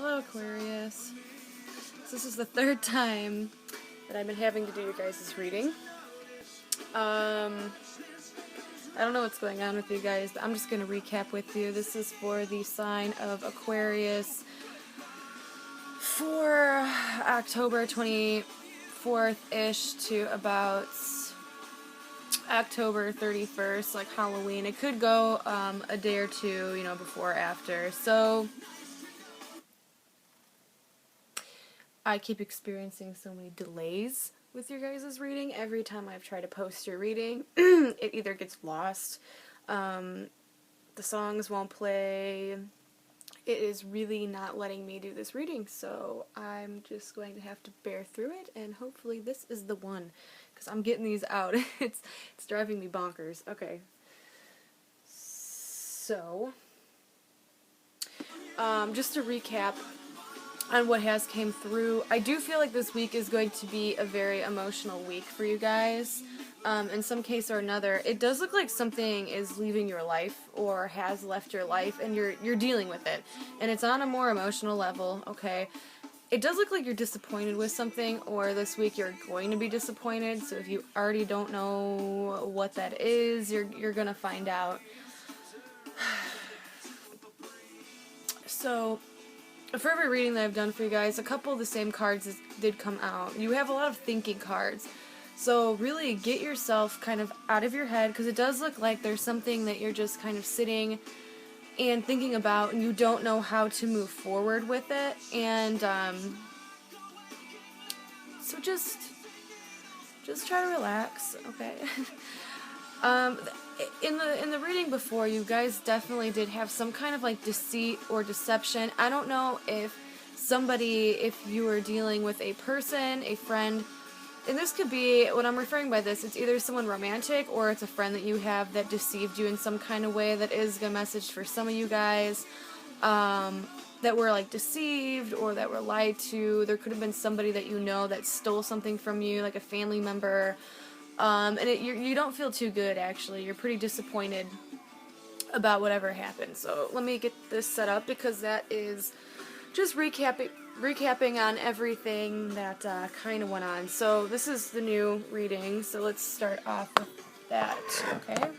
Hello, Aquarius. So this is the third time that I've been having to do your guys' reading. I don't know what's going on with you guys, but I'm just going to recap with you. This is for the sign of Aquarius for October 24th-ish to about October 31st, like Halloween. It could go a day or two, before or after. So I keep experiencing so many delays with your guys' reading. Every time I've tried to post your reading, it either gets lost, the songs won't play. It is really not letting me do this reading, so I'm just going to have to bear through it, and hopefully this is the one, because I'm getting these out. It's driving me bonkers. Okay. So, just to recap on what has came through, I do feel like this week is going to be a very emotional week for you guys. In some case or another, it does look like something is leaving your life or has left your life, and you're dealing with it, and it's on a more emotional level. Okay, it does look like you're disappointed with something, or this week you're going to be disappointed. So if you already don't know what that is, you're gonna find out. So for every reading that I've done for you guys, a couple of the same cards did come out. You have a lot of thinking cards. So really get yourself kind of out of your head, because it does look like there's something that you're just kind of sitting and thinking about, and you don't know how to move forward with it. And so just try to relax, okay? In the reading before, you guys definitely did have some kind of like deceit or deception. I don't know if you were dealing with a person, a friend. And this could be, what I'm referring by this, it's either someone romantic or it's a friend that you have that deceived you in some kind of way. That is a message for some of you guys, that were like deceived or that were lied to. There could have been somebody that you know that stole something from you, like a family member. And you don't feel too good, actually. You're pretty disappointed about whatever happened. So let me get this set up, because that is just recapping on everything that kind of went on. So this is the new reading, so let's start off with that, okay?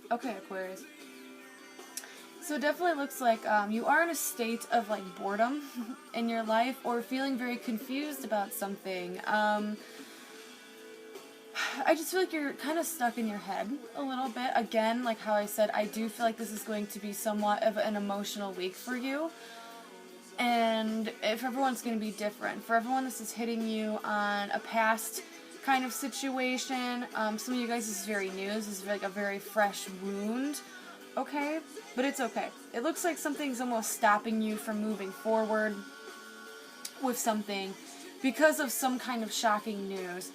Okay, Aquarius. So it definitely looks like you are in a state of like boredom in your life, or feeling very confused about something. I just feel like you're kind of stuck in your head a little bit. Again, like how I said, I do feel like this is going to be somewhat of an emotional week for you. And if everyone's going to be different. For everyone, this is hitting you on a past kind of situation. Some of you guys, this is very new. This is like a very fresh wound. Okay? But it's okay. It looks like something's almost stopping you from moving forward with something because of some kind of shocking news.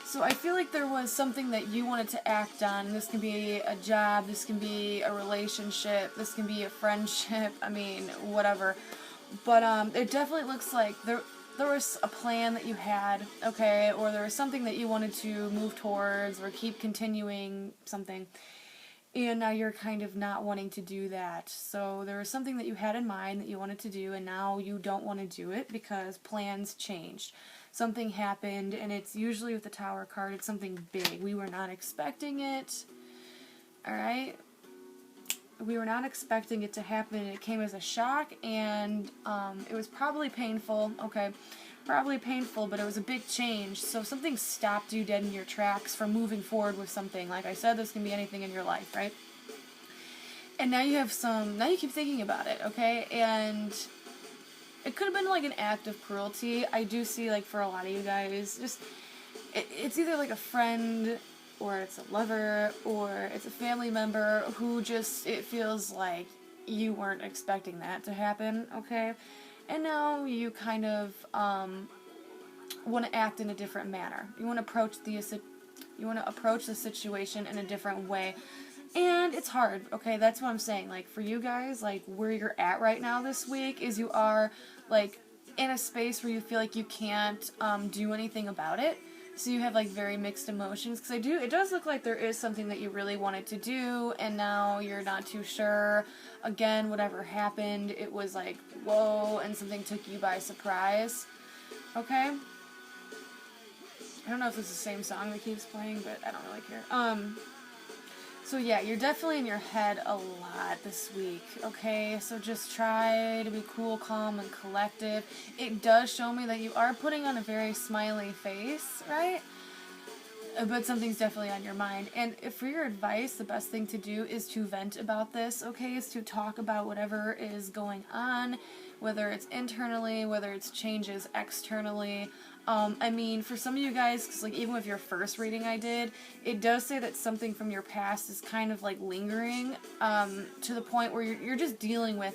So I feel like there was something that you wanted to act on. This can be a job, this can be a relationship, this can be a friendship, I mean, whatever. But it definitely looks like there was a plan that you had, okay, or there was something that you wanted to move towards or keep continuing something. And now you're kind of not wanting to do that. So there was something that you had in mind that you wanted to do, and now you don't want to do it because plans changed. Something happened, and it's usually with the Tower card, it's something big. We were not expecting it. Alright? We were not expecting it to happen. It came as a shock, and it was probably painful. Okay, probably painful, but it was a big change. So something stopped you dead in your tracks from moving forward with something. Like I said, this can be anything in your life, right? And now you keep thinking about it, okay? And it could have been like an act of cruelty. I do see, like, for a lot of you guys, it's either like a friend, or it's a lover, or it's a family member who just, it feels like you weren't expecting that to happen, okay? And now you kind of want to act in a different manner. You want to approach the situation in a different way. And it's hard, okay? That's what I'm saying. Like, for you guys, like, where you're at right now this week is you are, like, in a space where you feel like you can't do anything about it. So you have like very mixed emotions, because it does look like there is something that you really wanted to do and now you're not too sure. Again, whatever happened, it was like, whoa, and something took you by surprise. Okay? I don't know if it's the same song that keeps playing, but I don't really care. So yeah, you're definitely in your head a lot this week, okay? So just try to be cool, calm, and collective. It does show me that you are putting on a very smiley face, right? But something's definitely on your mind. And for your advice, the best thing to do is to vent about this, okay? Is to talk about whatever is going on, whether it's internally, whether it's changes externally. I mean, for some of you guys, because like even with your first reading I did, it does say that something from your past is kind of like lingering, to the point where you're just dealing with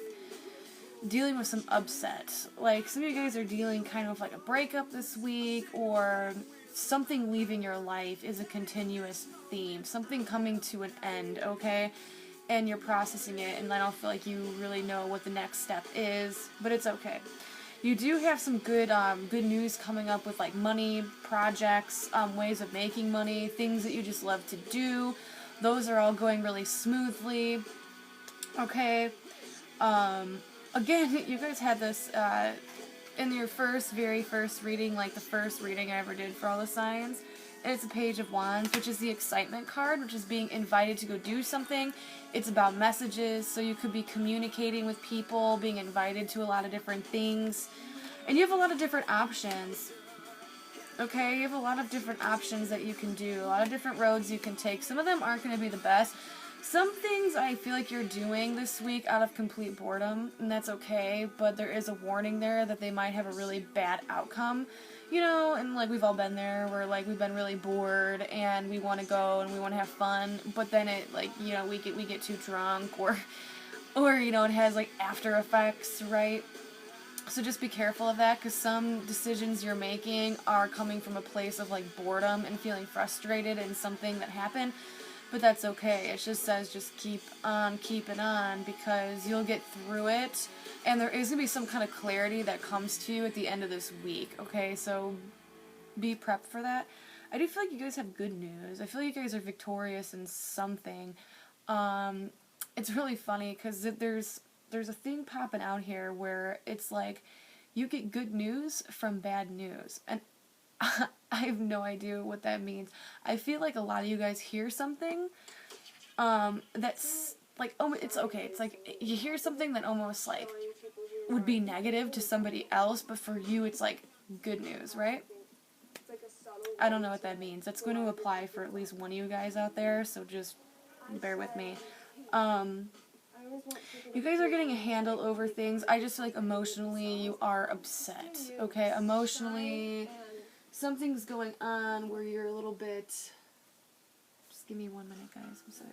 some upset. Like some of you guys are dealing kind of like a breakup this week, or something leaving your life is a continuous theme, something coming to an end, okay? And you're processing it, and I don't feel like you really know what the next step is, but it's okay. You do have some good news coming up with like money, projects, ways of making money, things that you just love to do. Those are all going really smoothly. Okay. Again, you guys had this in your very first reading, like the first reading I ever did for all the signs. And it's a Page of Wands, which is the excitement card, which is being invited to go do something. It's about messages, so you could be communicating with people, being invited to a lot of different things. And you have a lot of different options. Okay, you have a lot of different options that you can do, a lot of different roads you can take. Some of them aren't going to be the best. Some things I feel like you're doing this week out of complete boredom, and that's okay, but there is a warning there that they might have a really bad outcome. You know, and like we've all been there, where like we've been really bored and we want to go and we want to have fun, but then it like, you know, we get too drunk, or you know, it has like after effects, right? So just be careful of that, because some decisions you're making are coming from a place of like boredom and feeling frustrated in something that happened. But that's okay. It just says just keep on keeping on, because you'll get through it. And there is going to be some kind of clarity that comes to you at the end of this week, okay? So be prepped for that. I do feel like you guys have good news. I feel like you guys are victorious in something. It's really funny, because there's a thing popping out here where it's like you get good news from bad news. And I have no idea what that means. I feel like a lot of you guys hear something that's like, oh, it's okay. It's like you hear something that almost like would be negative to somebody else, but for you it's like good news, right? I don't know what that means. That's going to apply for at least one of you guys out there, so just bear with me. You guys are getting a handle over things. I just feel like emotionally you are upset, okay? Emotionally, something's going on where you're a little bit... Just give me 1 minute, guys. I'm sorry.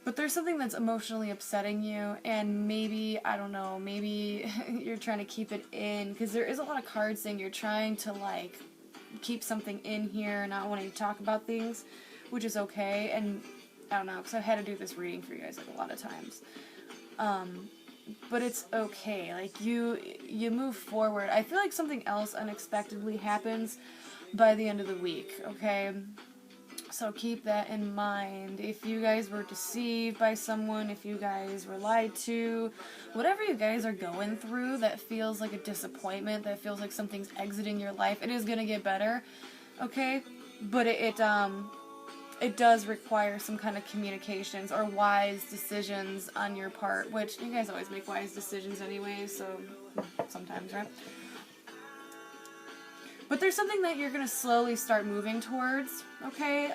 But there's something that's emotionally upsetting you, and maybe, I don't know, maybe you're trying to keep it in, because there is a lot of cards saying you're trying to, like, keep something in here, not wanting to talk about things, which is okay, and I don't know, because I've had to do this reading for you guys, like, a lot of times. But it's okay. Like, you move forward. I feel like something else unexpectedly happens by the end of the week, okay? So keep that in mind. If you guys were deceived by someone, if you guys were lied to, whatever you guys are going through that feels like a disappointment, that feels like something's exiting your life, it is going to get better, okay? But it does require some kind of communications or wise decisions on your part, which you guys always make wise decisions anyway, so sometimes, right? But there's something that you're going to slowly start moving towards, okay?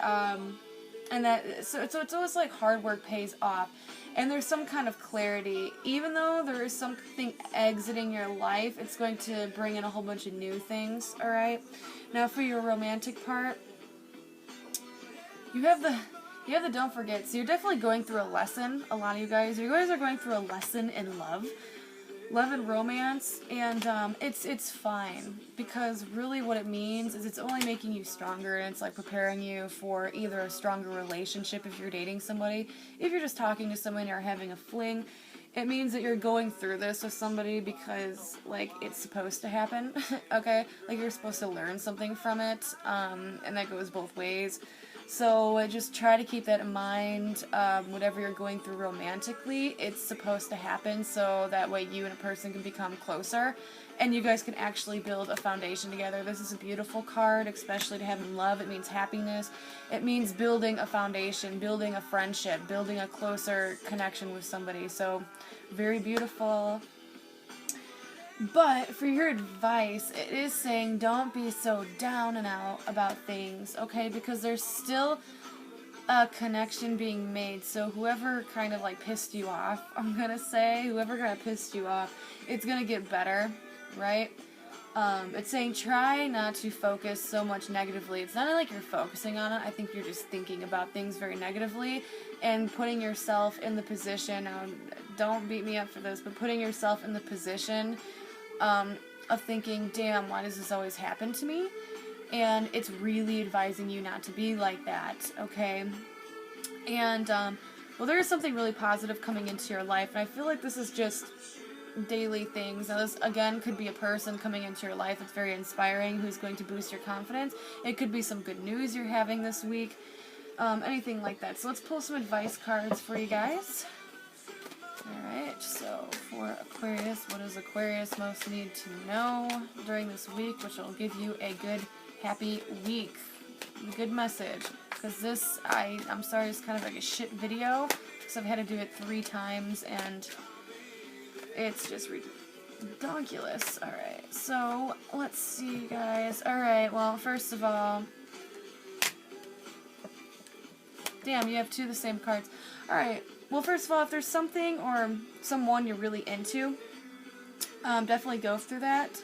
And that, so it's almost like hard work pays off. And there's some kind of clarity. Even though there is something exiting your life, it's going to bring in a whole bunch of new things, alright? Now for your romantic part, you have the don't forget. So you're definitely going through a lesson, a lot of you guys. You guys are going through a lesson in love and romance, and it's fine, because really what it means is it's only making you stronger, and it's like preparing you for either a stronger relationship if you're dating somebody. If you're just talking to someone or having a fling, It means that you're going through this with somebody because, like, it's supposed to happen, okay? Like, you're supposed to learn something from it, and that goes both ways. So just try to keep that in mind. Whatever you're going through romantically, it's supposed to happen, so that way you and a person can become closer, and you guys can actually build a foundation together. This is a beautiful card, especially to have in love. It means happiness. It means building a foundation, building a friendship, building a closer connection with somebody. So, very beautiful. But for your advice, it is saying don't be so down and out about things, okay? Because there's still a connection being made. So whoever kind of like pissed you off, I'm gonna say, whoever kind of pissed you off, it's gonna get better, right? It's saying try not to focus so much negatively. It's not like you're focusing on it. I think you're just thinking about things very negatively and putting yourself in the position, don't beat me up for this, but putting yourself in the position of thinking, damn, why does this always happen to me? And it's really advising you not to be like that, okay? And, well, there is something really positive coming into your life, and I feel like this is just daily things. Now, this, again, could be a person coming into your life that's very inspiring, who's going to boost your confidence. It could be some good news you're having this week, anything like that. So let's pull some advice cards for you guys. Alright, so for Aquarius, what does Aquarius most need to know during this week, which will give you a good, happy week? A good message. Because this, I'm sorry, it's kind of like a shit video, because I've had to do it 3 times, and it's just ridiculous. Alright, so let's see, guys. Alright, well, first of all, damn, you have 2 of the same cards. Alright. Well, first of all, if there's something or someone you're really into, definitely go through that.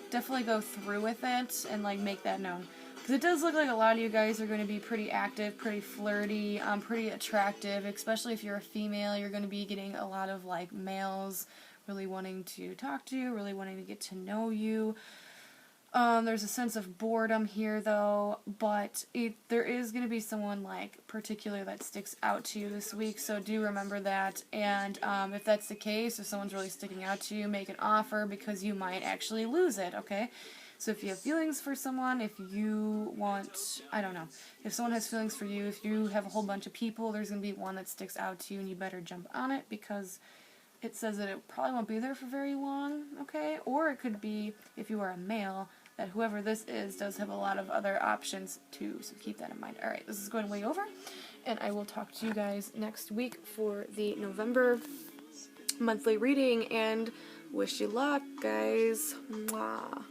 Definitely go through with it and, like, make that known. Because it does look like a lot of you guys are going to be pretty active, pretty flirty, pretty attractive, especially if you're a female. You're going to be getting a lot of, like, males really wanting to talk to you, really wanting to get to know you. There's a sense of boredom here, though, but there is going to be someone, like, particular that sticks out to you this week, so do remember that, and if that's the case, if someone's really sticking out to you, make an offer, because you might actually lose it, okay? So if you have feelings for someone, if you want, I don't know, if someone has feelings for you, if you have a whole bunch of people, there's going to be one that sticks out to you, and you better jump on it, because it says that it probably won't be there for very long, okay? Or it could be, if you are a male, that whoever this is does have a lot of other options too, so keep that in mind. Alright, this is going way over, and I will talk to you guys next week for the November monthly reading, and wish you luck, guys. Mwah.